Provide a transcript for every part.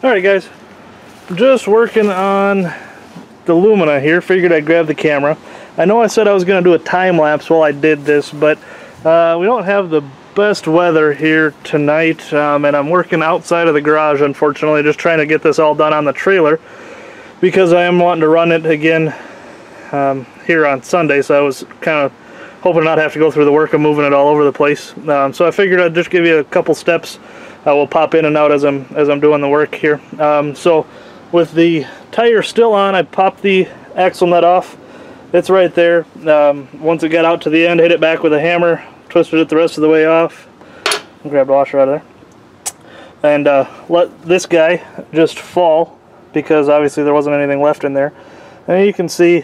Alright guys, just working on the Lumina here. Figured I'd grab the camera. I know I said I was going to do a time lapse while I did this, but we don't have the best weather here tonight, and I'm working outside of the garage, unfortunately, just trying to get this all done on the trailer because I am wanting to run it again here on Sunday, so I was kind of hoping to not have to go through the work of moving it all over the place. So I figured I'd just give you a couple steps. We'll pop in and out as I'm doing the work here. So with the tire still on, I popped the axle nut off. It's right there. Once it got out to the end, hit it back with a hammer, twisted it the rest of the way off, and grabbed the washer out of there. And let this guy just fall, because obviously there wasn't anything left in there. And you can see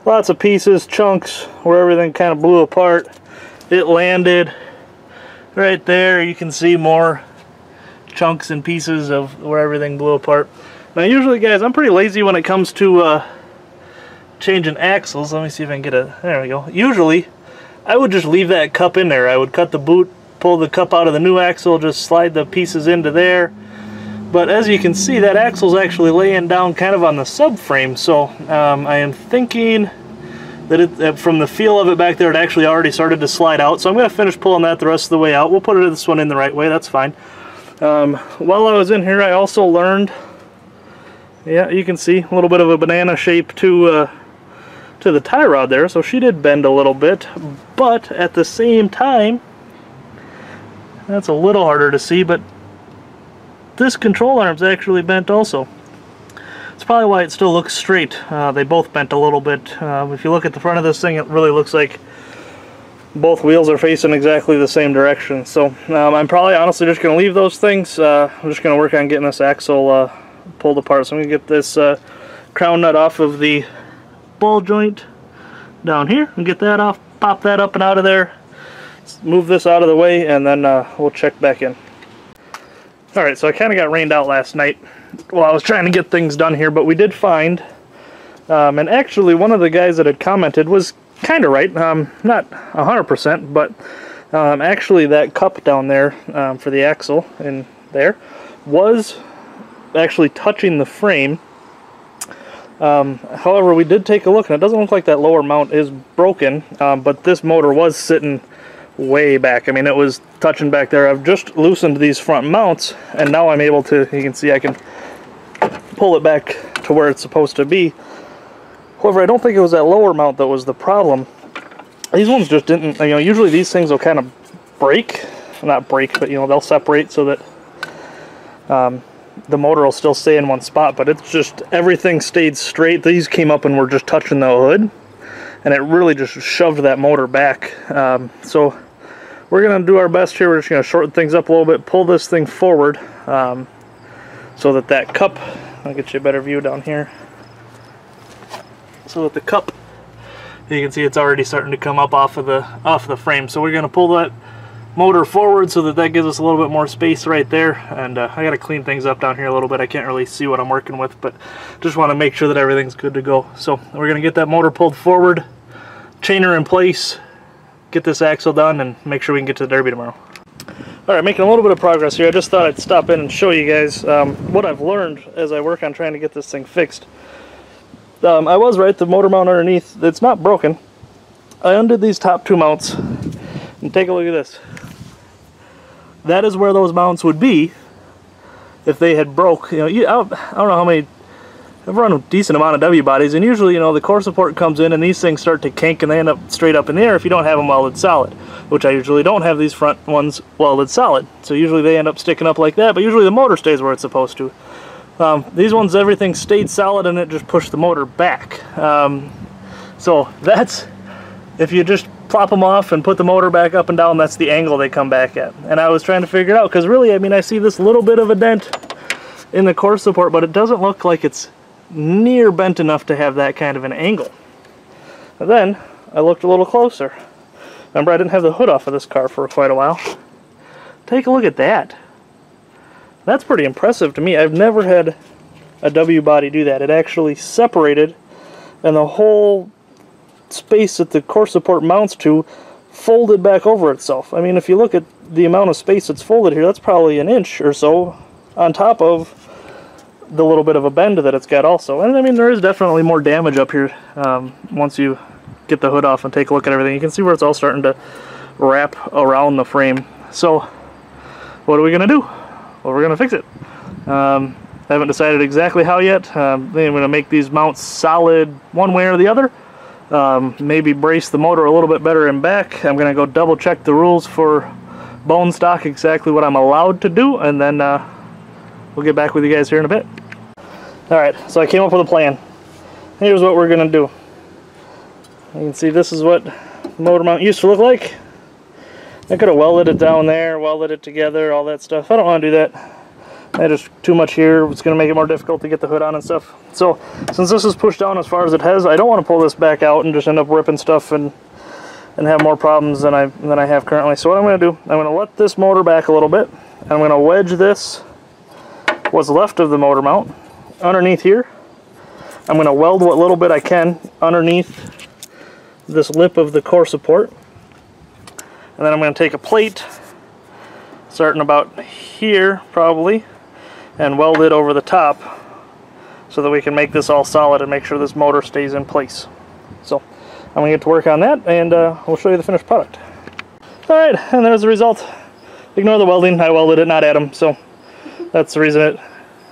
lots of pieces, chunks, where everything kind of blew apart. It landed right there. You can see more chunks and pieces of where everything blew apart. Now usually, guys, I'm pretty lazy when it comes to changing axles. Let me see if I can get a, there we go. Usually I would just leave that cup in there. I would cut the boot, pull the cup out of the new axle, just slide the pieces into there. But as you can see, that axle's actually laying down kind of on the subframe, so I am thinking that from the feel of it back there, it actually already started to slide out. So I'm going to finish pulling that the rest of the way out. We'll put this one in the right way, that's fine. While I was in here, I also learned, yeah, you can see a little bit of a banana shape to the tie rod there, so she did bend a little bit, but at the same time, that's a little harder to see, but this control arm's actually bent also. It's probably why it still looks straight. They both bent a little bit. If you look at the front of this thing, it really looks like both wheels are facing exactly the same direction. So I'm probably honestly just going to leave those things. I'm just going to work on getting this axle pulled apart. So I'm going to get this crown nut off of the ball joint down here and get that off, pop that up and out of there, move this out of the way, and then we'll check back in. Alright, so I kind of got rained out last night while I was trying to get things done here, but we did find, and actually one of the guys that had commented was kind of right, not 100%, but actually that cup down there for the axle in there was actually touching the frame. However, we did take a look, and it doesn't look like that lower mount is broken, but this motor was sitting way back. I mean, it was touching back there. I've just loosened these front mounts, and now I'm able to, you can see I can pull it back to where it's supposed to be. However, I don't think it was that lower mount that was the problem. These ones just didn't, you know, usually these things will kind of break, not break, but you know, they'll separate so that the motor will still stay in one spot, but it's just, everything stayed straight. These came up and were just touching the hood, and it really just shoved that motor back. So we're going to do our best here. We're just going to shorten things up a little bit, pull this thing forward so that that cup, I'll get you a better view down here, so that the cup, you can see it's already starting to come up off of the frame. So we're going to pull that motor forward so that that gives us a little bit more space right there. And I got to clean things up down here a little bit. I can't really see what I'm working with, but just want to make sure that everything's good to go. So we're going to get that motor pulled forward, chain her in place, get this axle done, and make sure we can get to the Derby tomorrow. Alright, making a little bit of progress here. I just thought I'd stop in and show you guys what I've learned as I work on trying to get this thing fixed. I was right, the motor mount underneath, it's not broken. I undid these top two mounts, and take a look at this. That is where those mounts would be if they had broke. You know, I don't know how many, I've run a decent amount of W bodies, and usually, you know, the core support comes in and these things start to kink and they end up straight up in the air if you don't have them welded solid, which I usually don't have these front ones welded solid. So usually they end up sticking up like that, but usually the motor stays where it's supposed to. These ones, everything stayed solid and it just pushed the motor back. So that's, if you just plop them off and put the motor back up and down, that's the angle they come back at. And I was trying to figure it out, because really, I mean, I see this little bit of a dent in the core support, but it doesn't look like it's near bent enough to have that kind of an angle. And then I looked a little closer. Remember, I didn't have the hood off of this car for quite a while. Take a look at that. That's pretty impressive to me. I've never had a W body do that. It actually separated, and the whole space that the core support mounts to folded back over itself. I mean, if you look at the amount of space that's folded here, that's probably an inch or so on top of the little bit of a bend that it's got also. And I mean, there is definitely more damage up here once you get the hood off and take a look at everything. You can see where it's all starting to wrap around the frame. So what are we going to do? Well, we're going to fix it. I haven't decided exactly how yet. I'm going to make these mounts solid one way or the other. Maybe brace the motor a little bit better in back. I'm going to go double check the rules for bone stock, exactly what I'm allowed to do, and then we'll get back with you guys here in a bit. Alright, so I came up with a plan. Here's what we're going to do. You can see this is what the motor mount used to look like. I could have welded it down there, welded it together, all that stuff. I don't want to do that. That is too much here. It's going to make it more difficult to get the hood on and stuff. So, since this is pushed down as far as it has, I don't want to pull this back out and just end up ripping stuff and have more problems than I have currently. So what I'm going to do, I'm going to let this motor back a little bit. I'm going to wedge this, what's left of the motor mount, underneath here. I'm going to weld what little bit I can underneath this lip of the core support. And then I'm going to take a plate, starting about here probably, and weld it over the top so that we can make this all solid and make sure this motor stays in place. So I'm going to get to work on that, and we'll show you the finished product. Alright, and there's the result. Ignore the welding, I welded it, not Adam, so that's the reason it...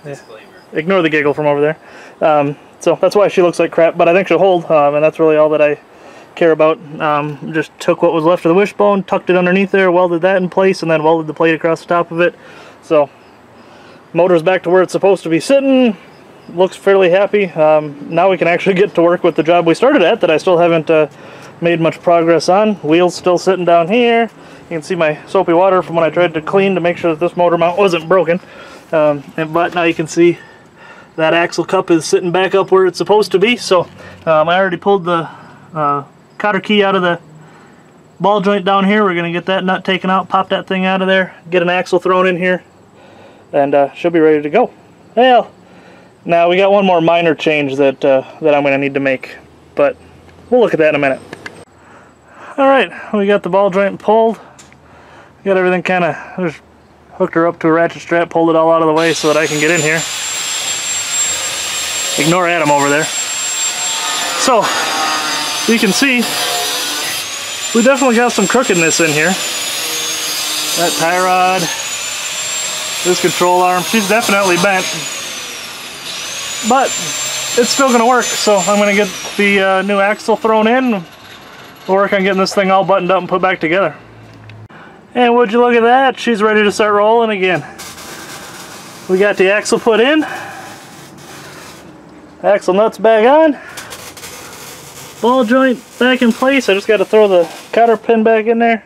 Disclaimer. Ignore the giggle from over there. So that's why she looks like crap, but I think she'll hold, and that's really all that I care about. Just took what was left of the wishbone, tucked it underneath there, welded that in place, and then welded the plate across the top of it. So motor's back to where it's supposed to be sitting. Looks fairly happy. Now we can actually get to work with the job we started at that I still haven't made much progress on. Wheels still sitting down here. You can see my soapy water from when I tried to clean to make sure that this motor mount wasn't broken. But now you can see that axle cup is sitting back up where it's supposed to be. So I already pulled the cotter key out of the ball joint down here. We're going to get that nut taken out, pop that thing out of there, get an axle thrown in here, and she'll be ready to go. Well, now we got one more minor change that I'm going to need to make, but we'll look at that in a minute. Alright, we got the ball joint pulled. Got everything kind of, just hooked her up to a ratchet strap, pulled it all out of the way so that I can get in here. Ignore Adam over there. So, you can see, we definitely got some crookedness in here. That tie rod, this control arm, she's definitely bent. But it's still going to work, so I'm going to get the new axle thrown in. We'll work on getting this thing all buttoned up and put back together. And would you look at that, she's ready to start rolling again. We got the axle put in. Axle nuts back on. Ball joint back in place. I just got to throw the cotter pin back in there.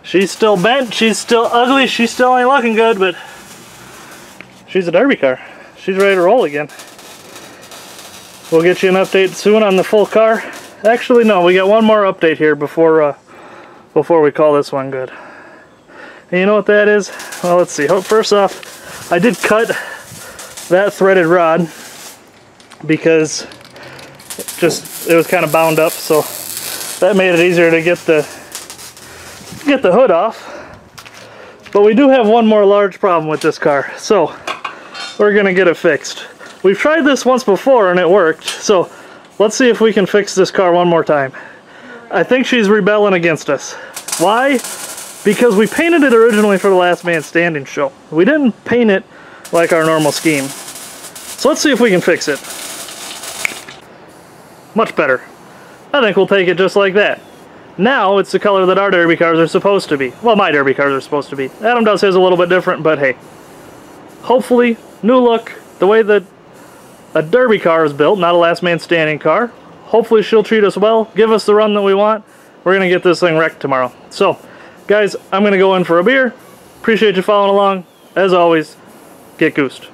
She's still bent, she's still ugly, she still ain't looking good, but she's a derby car. She's ready to roll again. We'll get you an update soon on the full car. Actually, no, we got one more update here before we call this one good. And you know what that is? Well, let's see. First off, I did cut that threaded rod because it was kind of bound up, so that made it easier to get the hood off. But we do have one more large problem with this car, so we're gonna get it fixed. We've tried this once before and it worked, so let's see if we can fix this car one more time. I think she's rebelling against us. Why? Because we painted it originally for the Last Man Standing show. We didn't paint it like our normal scheme. So let's see if we can fix it. Much better. I think we'll take it just like that. Now it's the color that our derby cars are supposed to be. Well, my derby cars are supposed to be. Adam does his a little bit different, but hey. Hopefully, new look, the way that a derby car is built, not a Last Man Standing car. Hopefully she'll treat us well, give us the run that we want. We're going to get this thing wrecked tomorrow. So, guys, I'm going to go in for a beer. Appreciate you following along. As always, get goosed.